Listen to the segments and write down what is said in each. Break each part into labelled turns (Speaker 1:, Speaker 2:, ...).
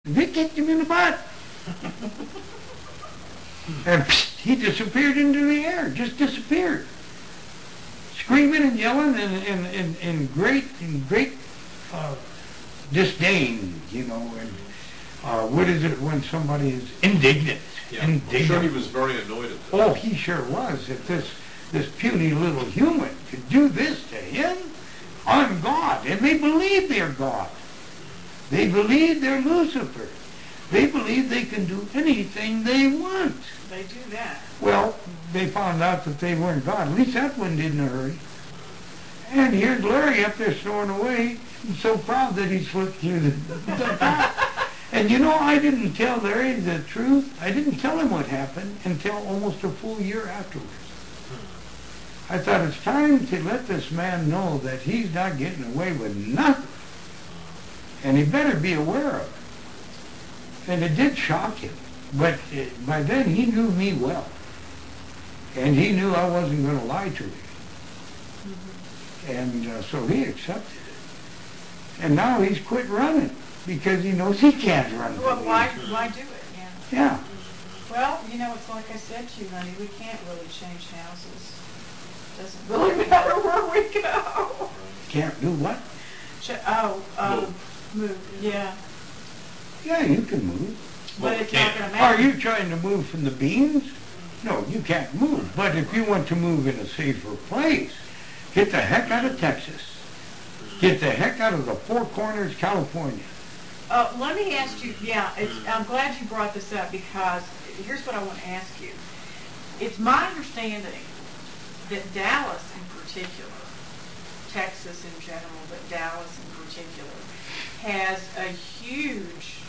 Speaker 1: They kicked him in the butt. And he disappeared into the air, just disappeared. Screaming and yelling in great disdain, you know, and what is it when somebody is indignant?
Speaker 2: Yeah,
Speaker 1: Indignant.
Speaker 2: I'm sure he was very annoyed at this.
Speaker 1: Oh, he sure was. That this puny little human could do this to him? I'm God. And they believe they're God. They believe they're Lucifer. They believe they can do anything they want.
Speaker 3: They do that.
Speaker 1: Well, they found out that they weren't God. At least that one did in a hurry. And here's Larry up there snoring away. He's so proud that he slipped through the top. And you know, I didn't tell Larry the truth. I didn't tell him what happened until almost a full year afterwards. I thought it's time to let this man know that he's not getting away with nothing. And he better be aware of it. And it did shock him. But by then he knew me well. And he knew I wasn't going to lie to him. And so he accepted it. And now he's quit running because he knows he can't run.
Speaker 3: Well, why do it? Yeah.
Speaker 1: Yeah.
Speaker 3: Well, you know, it's like I said to you, honey, we can't really change houses. Doesn't really matter where we go.
Speaker 1: Can't do what?
Speaker 3: Move. Yeah.
Speaker 1: Yeah, you can move.
Speaker 3: But it's not going to matter.
Speaker 1: Are you trying to move from the beans? No, you can't move. But if you want to move in a safer place, get the heck out of Texas. Get the heck out of the Four Corners, California.
Speaker 3: Let me ask you, I'm glad you brought this up because here's what I want to ask you. It's my understanding that Dallas in particular, Texas in general, but Dallas in particular, has a huge,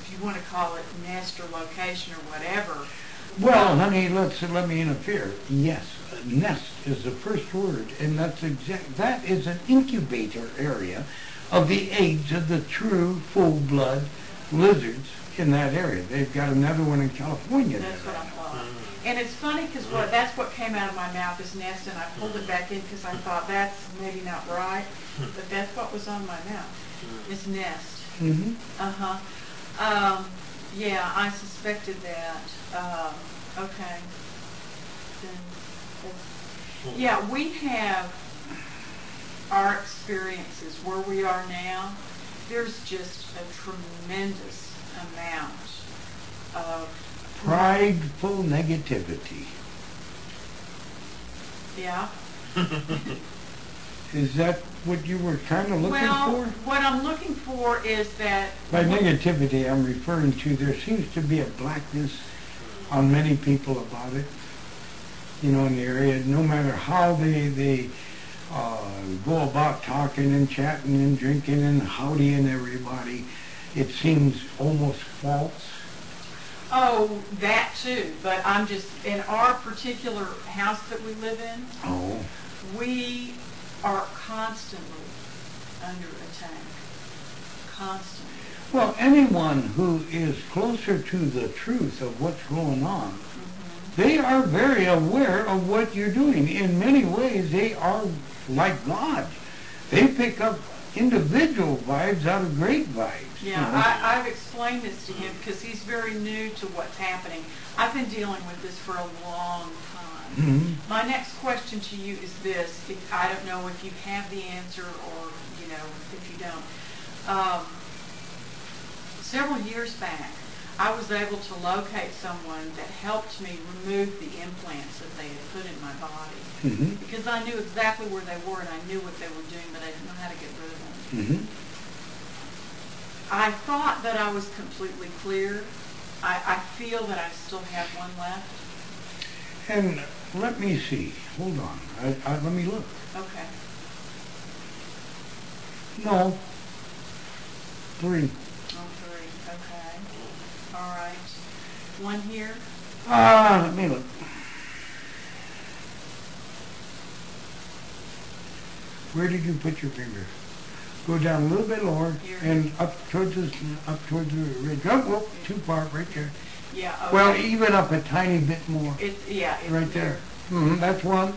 Speaker 3: if you want to call it nest or location or whatever.
Speaker 1: Well, honey, let me interfere. Yes, nest is the first word, and that is an incubator area of the eggs of the true full-blood lizards in that area. They've got another one in California.
Speaker 3: That's what I thought. And it's funny because that's what came out of my mouth is nest, and I pulled it back in because I thought that's maybe not right, but that's what was on my mouth. Is nest.
Speaker 1: Mm-hmm.
Speaker 3: Yeah, I suspected that. Okay. Yeah, we have our experiences where we are now. There's just a tremendous amount of
Speaker 1: prideful negativity.
Speaker 3: Yeah.
Speaker 1: Is that what you were kind of looking for?
Speaker 3: What I'm looking for is that...
Speaker 1: By negativity, I'm referring to there seems to be a blackness on many people about it, you know, in the area. No matter how they go about talking and chatting and drinking and howdying everybody, it seems almost false.
Speaker 3: Oh, that too. But I'm just, in our particular house that we live in, we are constantly under attack. Constantly.
Speaker 1: Well, anyone who is closer to the truth of what's going on, they are very aware of what you're doing. In many ways, they are like God. They pick up individual vibes out of great vibes.
Speaker 3: Yeah, I've explained this to him because he's very new to what's happening. I've been dealing with this for a long time. My next question to you is this. I don't know if you have the answer or, you know, if you don't. Several years back, I was able to locate someone that helped me remove the implants that they had put in my body. Because I knew exactly where they were and I knew what they were doing, but I didn't know how to get rid of them. I thought that I was completely clear. I feel that I still have one left.
Speaker 1: And let me see. Hold on. Let me look.
Speaker 3: Okay.
Speaker 1: No. 3.
Speaker 3: Oh, 3. Okay. All right. One here.
Speaker 1: Let me look. Where did you put your finger? Go down a little bit lower
Speaker 3: Here.
Speaker 1: and up towards the ridge. Oh, too far, right there.
Speaker 3: Yeah. Okay.
Speaker 1: Well, even up a tiny bit more.
Speaker 3: It's
Speaker 1: right there. That's one.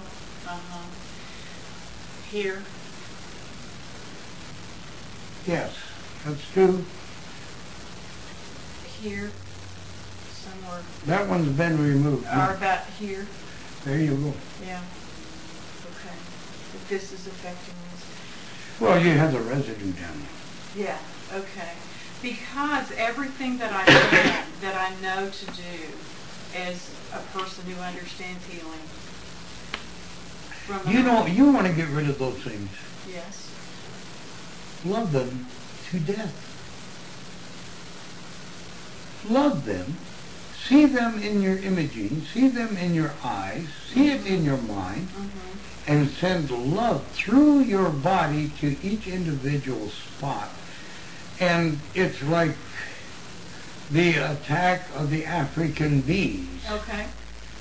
Speaker 3: Here.
Speaker 1: Yes, that's 2.
Speaker 3: here, somewhere,
Speaker 1: That one's been removed.
Speaker 3: or about here.
Speaker 1: There you go.
Speaker 3: Yeah. Okay. If this is affecting this.
Speaker 1: Well, you have the residue down there.
Speaker 3: Yeah. Okay. Because everything that I've done, that I know to do as a person who understands healing. From
Speaker 1: You know, you want to get rid of those things.
Speaker 3: Yes.
Speaker 1: Love them to death. Love them. See them in your imaging. See them in your eyes. See it in your mind.
Speaker 3: Mm-hmm.
Speaker 1: And send love through your body to each individual spot. And it's like the attack of the African bees.
Speaker 3: Okay.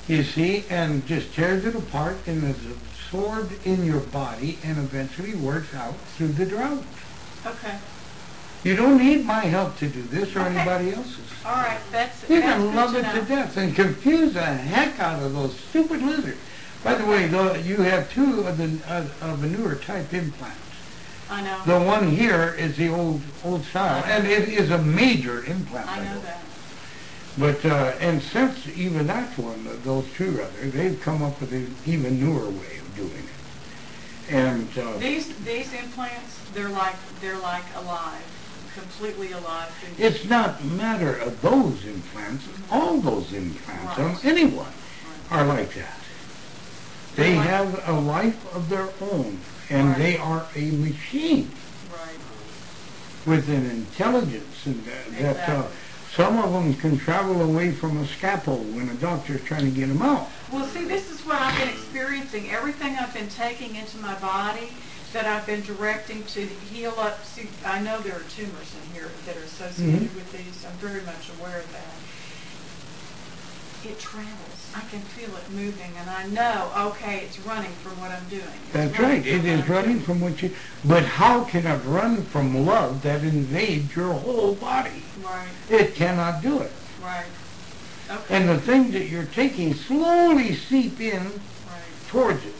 Speaker 1: You see, and just tears it apart and is absorbed in your body and eventually works out through the drought.
Speaker 3: Okay.
Speaker 1: You don't need my help to do this or anybody else's.
Speaker 3: All right. That's
Speaker 1: You
Speaker 3: that's
Speaker 1: can
Speaker 3: good
Speaker 1: love
Speaker 3: to
Speaker 1: it
Speaker 3: know.
Speaker 1: to death and confuse the heck out of those stupid lizards. By the way, you have two of the newer type implants.
Speaker 3: I know.
Speaker 1: The one here is the old style, and it is a major implant.
Speaker 3: I know that.
Speaker 1: But and since even that one, those two rather, they've come up with an even newer way of doing it. And
Speaker 3: These implants, they're like alive, completely alive.
Speaker 1: it's not a matter of those implants. All those implants on
Speaker 3: Right.
Speaker 1: anyone are like that. They
Speaker 3: Right.
Speaker 1: have a life of their own, and
Speaker 3: Right.
Speaker 1: they are a machine
Speaker 3: Right.
Speaker 1: with an intelligence, and that
Speaker 3: Exactly.
Speaker 1: some of them can travel away from a scalpel when a doctor's trying to get them out.
Speaker 3: Well, see, this is what I've been experiencing. Everything I've been taking into my body that I've been directing to heal up. See, I know there are tumors in here that are associated with these. I'm very much aware of that. It travels. I can feel it moving, and I know, okay, it's running from what I'm doing. It's
Speaker 1: That's
Speaker 3: running
Speaker 1: right. It
Speaker 3: from
Speaker 1: is
Speaker 3: what I'm
Speaker 1: running
Speaker 3: doing.
Speaker 1: from what you... But how can it run from love that invades your whole body?
Speaker 3: Right,
Speaker 1: It cannot do it.
Speaker 3: right. Okay.
Speaker 1: And the things that you're taking slowly seep in
Speaker 3: Right,
Speaker 1: towards it.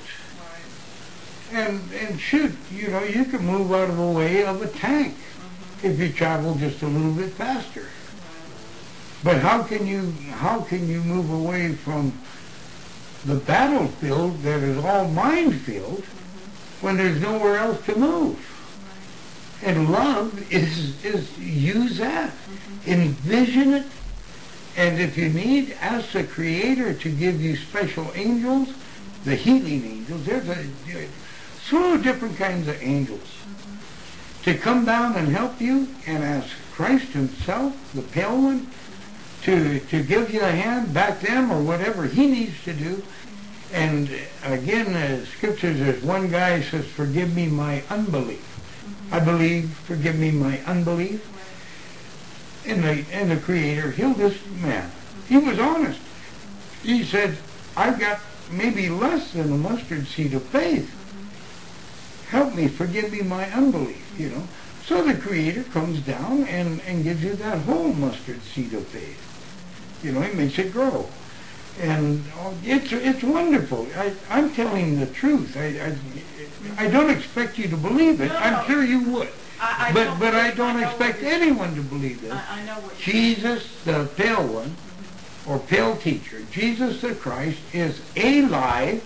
Speaker 3: right.
Speaker 1: And shoot, you know, you can move out of the way of a tank
Speaker 3: Mm-hmm.
Speaker 1: if you travel just a little bit faster.
Speaker 3: Right.
Speaker 1: But how can you move away from the battlefield that is all minefield when there's nowhere else to move?
Speaker 3: Right.
Speaker 1: And love is use that. Envision it. And if you need, ask the Creator to give you special angels, the healing angels. There's a slew of different kinds of angels to come down and help you, and ask Christ himself, the pale one, to give you a hand, back them, or whatever he needs to do. And again, scriptures, there's one guy says, forgive me my unbelief. I believe, forgive me my unbelief. And the Creator healed this man. He was honest. He said, I've got maybe less than a mustard seed of faith. Help me, forgive me my unbelief, you know. So the Creator comes down and gives you that whole mustard seed of faith. You know, he makes it grow. And it's wonderful. I'm telling the truth. I don't expect you to believe it.
Speaker 3: No.
Speaker 1: I'm sure you would. But I don't
Speaker 3: know
Speaker 1: expect
Speaker 3: what you're-
Speaker 1: anyone to believe this.
Speaker 3: I know what you're
Speaker 1: Jesus, the pale one, or pale teacher, Jesus the Christ, is alive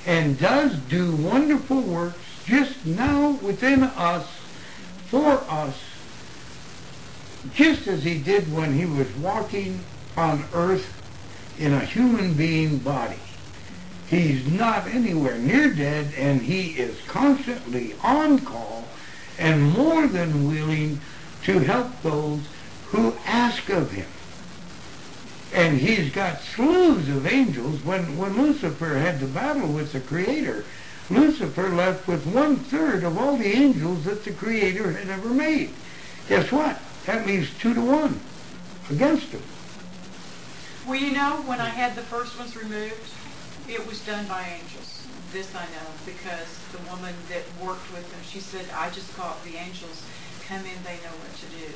Speaker 1: and does do wonderful works just now within us, for us, just as he did when he was walking on earth in a human being body. He's not anywhere near dead, and he is constantly on call and more than willing to help those who ask of him. And he's got slews of angels. When Lucifer had to battle with the Creator, Lucifer left with 1/3 of all the angels that the Creator had ever made. Guess what? That leaves 2 to 1 against him.
Speaker 3: Well, you know, when I had the first ones removed, it was done by angels. This I know, because the woman that worked with them, she said, I just caught the angels come in, they know what to do.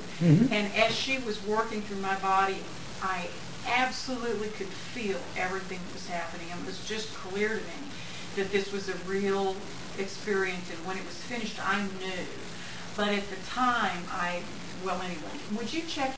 Speaker 1: Mm-hmm.
Speaker 3: And as she was working through my body, I absolutely could feel everything that was happening. It was just clear to me that this was a real experience, and when it was finished, I knew. But at the time, well, anyway, would you check